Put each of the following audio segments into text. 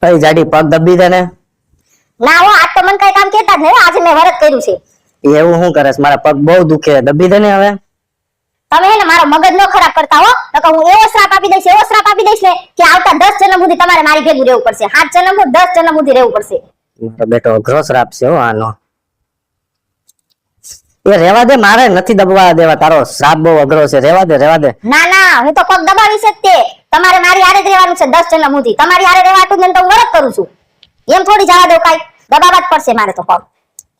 કઈ જાડી પગ દબી દે ને? ના હો, આજ તો મને કઈ કામ કેતા જ નહીં. આજે મેં વરત કર્યું છે. એવું શું કરેસ? મારા પગ બહુ દુખે, દબી દે ને હવે. તમે હે ને મારો મગજ નો ખરાબ કરતા હો. નકર હું એવો શ્રાપ આપી દઈશ ને કે આવતા 10 જન્મ સુધી તમારે મારી ભેગું રહેવું પડશે. 7 જન્મ 10 જન્મ સુધી રહેવું પડશે. મારો બેટો અઘરો શ્રાપ છે હો આનો. એ રેવા દે, મારે નથી દબવા દેવા. તારો શ્રાપ બહુ અઘરો છે. રેવા દે. ના ના, હું તો પગ દબાવીશ જ તે. તમારે મારી હારે જ રહેવાનું છે 10 જન્મ સુધી. તમારી હારે રહેવાતું જ ને તો હું વરત કરું છું. એમ થોડી જવા દઉં કાઈ. દબાવવા જ પડશે મારે તો પગ.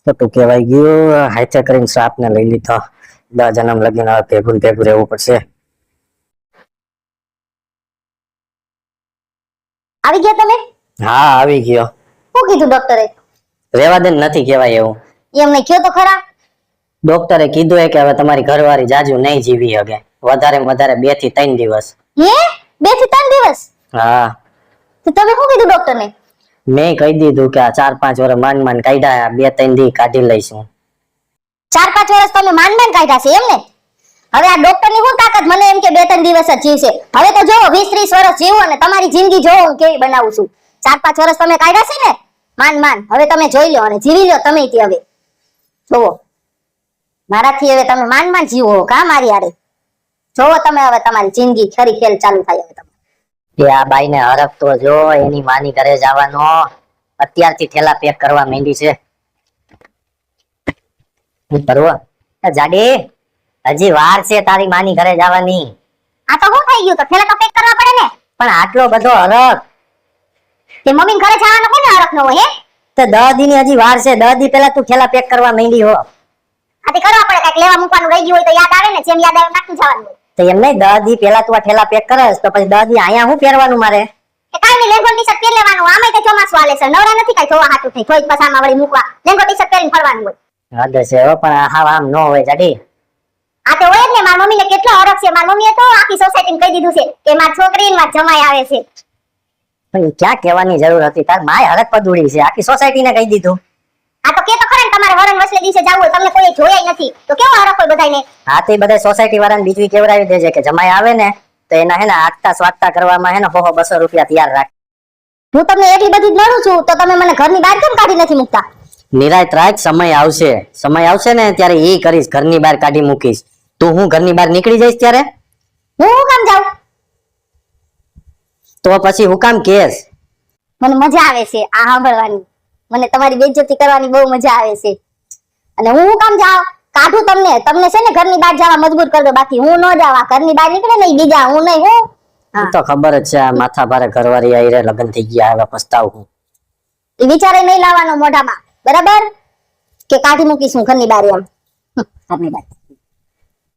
તો તું કહેવાય ગયું, હાથે કરીને શ્રાપ ને લઈ લીધો. 10 જન્મ લગીને હવે ભેગું રહેવું પડશે. આવી ગયા તમે? હા, આવી ગયો. શું કીધું ડોક્ટરે? રેવા દે, નથી કહેવાય એવું. એમ નહીં કયો તો ખરા. ડોક્ટરે કીધું કે હવે તમારી ઘરવાળી જાજુ નહીં જીવી શકે. વધારે 2 થી 3 દિવસ. હે? 2 થી 3 દિવસ? હા. તો તમે શું કીધું ડોક્ટરને? મેં કહી દીધું કે આ 4-5 વર્ષ માંડ કાઢ્યા, 2-3 દી કાઢી લઈશું. 4-5 વર્ષ તમે માંડ કાઢ્યા છે એમ ને? હવે આ ડોક્ટરની શું તાકાત મને એમ કે 2-3 દિવસ જ જીવશે. હવે તો જોવો 20-30 વર્ષ જીવો અને તમારી જિંદગી જોવો હું કેવી બનાવું છું. 4-5 વર્ષ તમે કાઢ્યા છે ને માંડ. હવે તમે જોઈ લો અને જીવી લો તમે થી. હવે જોવો મારાથી હવે તમે માંડ જીવો કા મારી હારે. જોવો તમે હવે તમારી જિંદગી ખરી ખેલ ચાલુ થાય. હવે તમે એ આ બાઈને હરખતો જો, એની માની ઘરે જવાનો અત્યારથી થેલા પેક કરવા માંડી છે. શું કરવો? જાડી, હજી વાર છે તારી માની ઘરે જવાની. આ તો શું થઈ ગયું? તો થેલા તો પેક કરવા પડે ને. પણ આટલો બધો હરખ તે મમ્મી ઘરે જવાનો કોને હરખ ન હોય? હે તો 10 દી ની હજી વાર છે. 10 દી પહેલા તું થેલા પેક કરવા માંડી હો. આથી કરવા પડે. કઈક લેવા મૂકવાનું રહી ગયું હોય તો યાદ આવે ને. જેમ યાદ આવે નાખી જવાનું હોય. તો એમ નહીં, 10 દી પહેલા તું આ થેલા પેક કરસ તો પછી 10 દી અહીંયા શું પહેરવાનું મારે? એ કાઈ નહીં, લેંગો ટી-શર્ટ પહેરી લેવાનું. આમે તો ચોમાસું આલે છે. નવરા નથી કાઈ જોવા હાટું થઈ. થોઈક પસામાં વળી મૂકવા લેંગો ટી-શર્ટ પહેરીને ફરવાનું હોય. હદ છે હો, પણ હાવ આમ ન હોય જાડી. આ તો હોય જ ને. મારી મમ્મીને કેટલો હરખ છે. મારી મમ્મીએ તો આખી સોસાયટીને કહી દીધું છે કે મારી છોકરી ને મારા જમાઈ આવે છે. પણ ક્યાં કહેવાની જરૂર હતી? તાર માય હરખ પદુડી છે, આખી સોસાયટીને કહી દીધું. આ તો કે તો ખરા ને તમારે વરણ વસલે દિવસે જાવું હોય, તમને કોઈ જોયાય નથી તો કેવો હરખ હોય બધાયને. હા, તે બધા સોસાયટી વાળાને બીજું કેવડાવી દેજે કે જમાઈ આવે ને તો એના હે ને આગતા સ્વાગતા કરવામાં હે ને 100-200 રૂપિયા તૈયાર રાખ. હું તમને એટલી બધી જ નડું છું તો તમે મને ઘરની બહાર કેમ કાઢી નથી મૂકતા? નિરાયત રાખ, સમય આવશે ને ત્યારે એ કરીશ. ઘરની બહાર કાઢી મૂકીશ. તું હું ઘરની બહાર નીકળી જઈશ ત્યારે હું કામ જાઉં? તો પછી હું કામ કેસ? મને મજા આવે છે આ સાંભળવાની. મને તમારી બેઇજ્જતી કરવાની બહુ મજા આવે છે. અને હું કામ જાઉં? કાઢું તમને છે ને ઘરની બહાર જવા મજબૂર કરી દો. બાકી હું ન જાવા. ઘરની બહાર નીકળે ને બીજા, હું નહીં. હું તો ખબર જ છે આ માથા ભારે ઘરવાળી આઈ રે, લગ્ન થઈ ગયા, હવે પસ્તાવ હું. એ વિચારે નહીં લાવવાનો મોઢામાં, બરાબર? કે કાઢી મૂકીશ હું ઘરની બહાર એમ. ઘરની બહાર